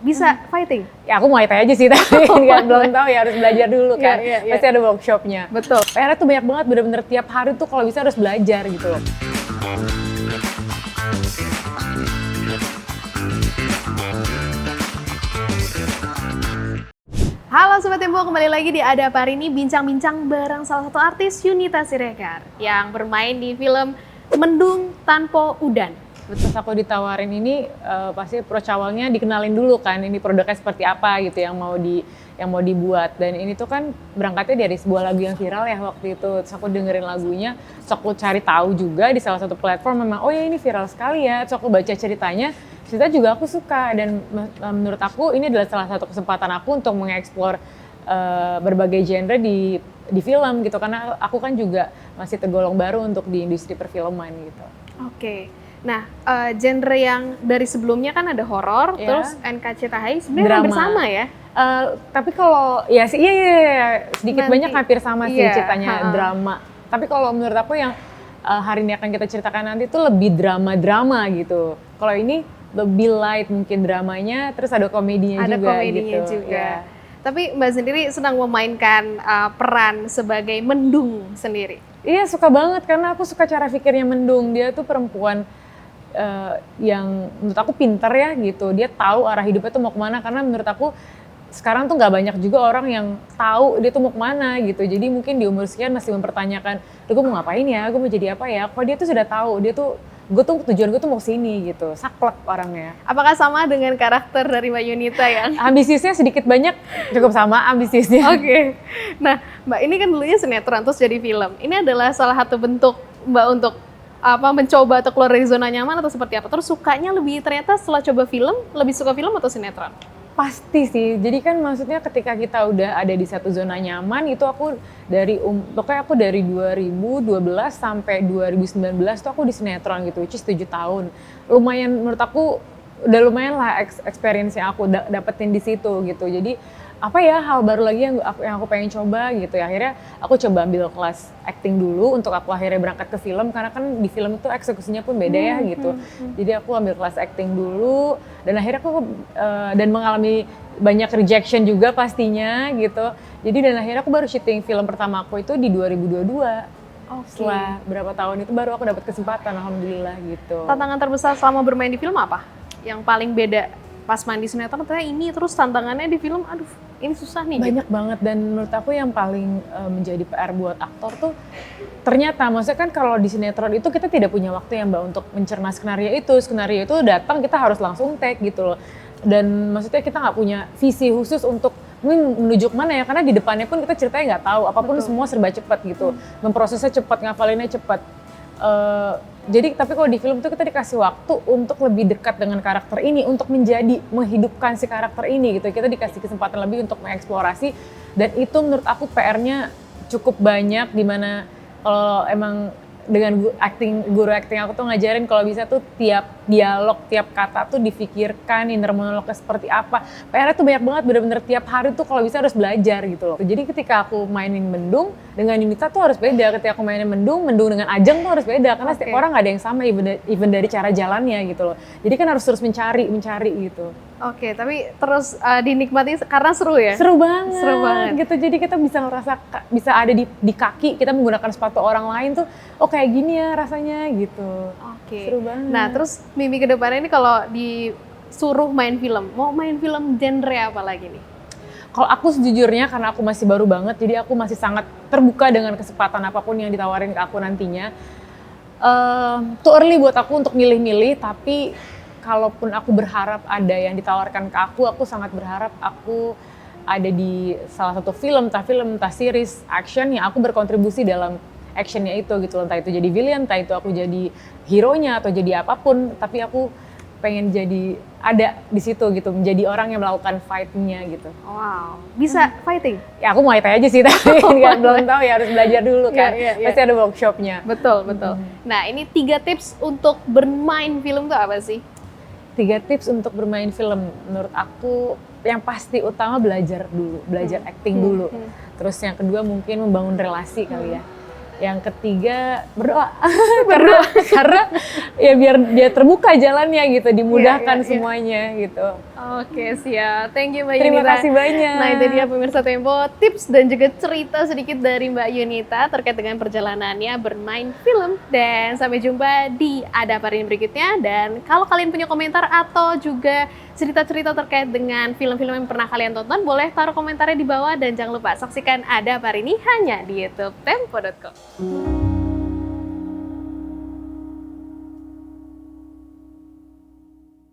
Bisa fighting? Ya aku Muay Thai aja sih tapi belum tahu ya, harus belajar dulu kan. Pasti ada workshopnya. Betul. PR tuh banyak banget, bener-bener tiap hari tuh kalau bisa harus belajar gitu loh. Halo Sobat Tempo, kembali lagi di Ada Apa Hari Ini, bincang-bincang bareng salah satu artis, Yunita Siregar, yang bermain di film Mendung Tanpa Udan. Terus aku ditawarin ini, pasti approach awalnya dikenalin dulu kan, ini produknya seperti apa gitu yang mau dibuat. Dan ini tuh kan berangkatnya dari sebuah lagu yang viral ya waktu itu. Terus aku dengerin lagunya, terus aku cari tahu juga di salah satu platform, memang oh ya ini viral sekali ya. Terus aku baca cerita juga aku suka, dan menurut aku ini adalah salah satu kesempatan aku untuk mengeksplor berbagai genre di film gitu, karena aku kan juga masih tergolong baru untuk di industri perfilman gitu. Oke. Nah, genre yang dari sebelumnya kan ada horor, terus NKCTHI sebenarnya hampir sama ya? Tapi kalau ya sih iya sedikit banyak hampir sama sih ceritanya drama. Tapi kalau menurut aku yang hari ini akan kita ceritakan nanti tuh lebih drama gitu. Kalau ini lebih light mungkin dramanya, terus ada komedinya juga. Ada komedinya gitu. juga. Ya. Tapi Mbak sendiri senang memainkan peran sebagai Mendung sendiri? Iya, suka banget karena aku suka cara pikirnya Mendung. Dia tuh perempuan yang menurut aku pintar ya gitu. Dia tahu arah hidupnya tuh mau kemana, karena menurut aku sekarang tuh nggak banyak juga orang yang tahu dia tuh mau kemana gitu. Jadi mungkin di umur sekian masih mempertanyakan, gue mau ngapain ya, gue mau jadi apa ya. Kalau dia tuh sudah tahu, tujuan gue tuh mau kesini gitu, saklek orangnya. Apakah sama dengan karakter dari Mbak Yunita yang? Ambisiusnya sedikit banyak, cukup sama ambisiusnya. Oke. Nah, Mbak ini kan dulunya sinetron terus jadi film. Ini adalah salah satu bentuk Mbak untuk mencoba atau keluar dari zona nyaman atau seperti apa? Terus sukanya lebih ternyata setelah coba film, lebih suka film atau sinetron? Pasti sih, jadi kan maksudnya ketika kita udah ada di satu zona nyaman itu aku pokoknya aku dari 2012 sampai 2019 tuh aku di sinetron gitu, which is 7 tahun. Lumayan, menurut aku udah lumayan lah experience yang aku dapetin di situ gitu. Jadi apa ya hal baru lagi yang aku pengen coba gitu ya. Akhirnya aku coba ambil kelas acting dulu untuk aku akhirnya berangkat ke film, karena kan di film itu eksekusinya pun beda ya gitu. Jadi aku ambil kelas acting dulu, dan akhirnya aku dan mengalami banyak rejection juga pastinya gitu. Jadi dan akhirnya aku baru syuting film pertama aku itu di 2022. Setelah berapa tahun itu baru aku dapat kesempatan, alhamdulillah gitu. Tantangan terbesar selama bermain di film apa? Yang paling beda pas main di sinetron ternyata ini, terus tantangannya di film, aduh ini susah nih. Banyak banget, dan menurut aku yang paling menjadi PR buat aktor tuh ternyata, maksudnya kan kalau di sinetron itu kita tidak punya waktu ya Mbak untuk mencerna skenario itu datang kita harus langsung take gitu loh. Dan maksudnya kita nggak punya visi khusus untuk menuju kemana ya, karena di depannya pun kita ceritanya nggak tahu, apapun semua serba cepat gitu, memprosesnya cepat, ngafalinnya cepat. Jadi tapi kalau di film tuh kita dikasih waktu untuk lebih dekat dengan karakter ini, untuk menghidupkan si karakter ini gitu. Kita dikasih kesempatan lebih untuk mengeksplorasi, dan itu menurut aku PR-nya cukup banyak, dimana kalau emang dengan guru acting aku tuh ngajarin kalau bisa tuh tiap dialog, tiap kata tuh difikirkan inner monolognya seperti apa. PR-nya tuh banyak banget, bener-bener tiap hari tuh kalau bisa harus belajar gitu loh. Jadi ketika aku mainin Mendung dengan Yunita tuh harus beda. Ketika aku mainin Mendung dengan Ajeng tuh harus beda, karena setiap orang gak ada yang sama, even dari cara jalannya gitu loh. Jadi kan harus terus mencari gitu. Oke, tapi terus dinikmati karena seru ya? Seru banget gitu. Jadi kita bisa ngerasa, bisa ada di kaki, kita menggunakan sepatu orang lain tuh, oh kayak gini ya rasanya gitu. Oke. Seru banget. Nah terus mimpi kedepannya ini kalau disuruh main film, mau main film genre apa lagi nih? Kalau aku sejujurnya, karena aku masih baru banget, jadi aku masih sangat terbuka dengan kesempatan apapun yang ditawarin ke aku nantinya. Too early buat aku untuk milih-milih, tapi kalaupun aku berharap ada yang ditawarkan ke aku sangat berharap aku ada di salah satu film, entah series action yang aku berkontribusi dalam actionnya itu gitu. Entah itu jadi villain, entah itu aku jadi hero-nya atau jadi apapun, tapi aku pengen jadi ada di situ gitu, menjadi orang yang melakukan fight-nya gitu. Wow, bisa fighting? Ya aku Muay Thai aja sih, tapi belum tahu ya, harus belajar dulu kan. Pasti ada workshopnya. Betul. Nah ini 3 tips untuk bermain film tuh apa sih? 3 tips untuk bermain film, menurut aku yang pasti utama belajar acting dulu. Terus yang kedua mungkin membangun relasi kali ya. Yang ketiga berdoa, karena ya biar dia terbuka jalannya gitu, dimudahkan semuanya gitu. Oke, siap. Thank you Mbak Terima Yunita. kasih banyak. Nah, itu dia pemirsa Tempo, tips dan juga cerita sedikit dari Mbak Yunita terkait dengan perjalanannya bermain film. Dan sampai jumpa di Ada Apa Ini berikutnya. Dan kalau kalian punya komentar atau juga cerita-cerita terkait dengan film-film yang pernah kalian tonton, boleh taruh komentarnya di bawah. Dan jangan lupa saksikan Ada Apa Ini hanya di YouTube Tempo.com.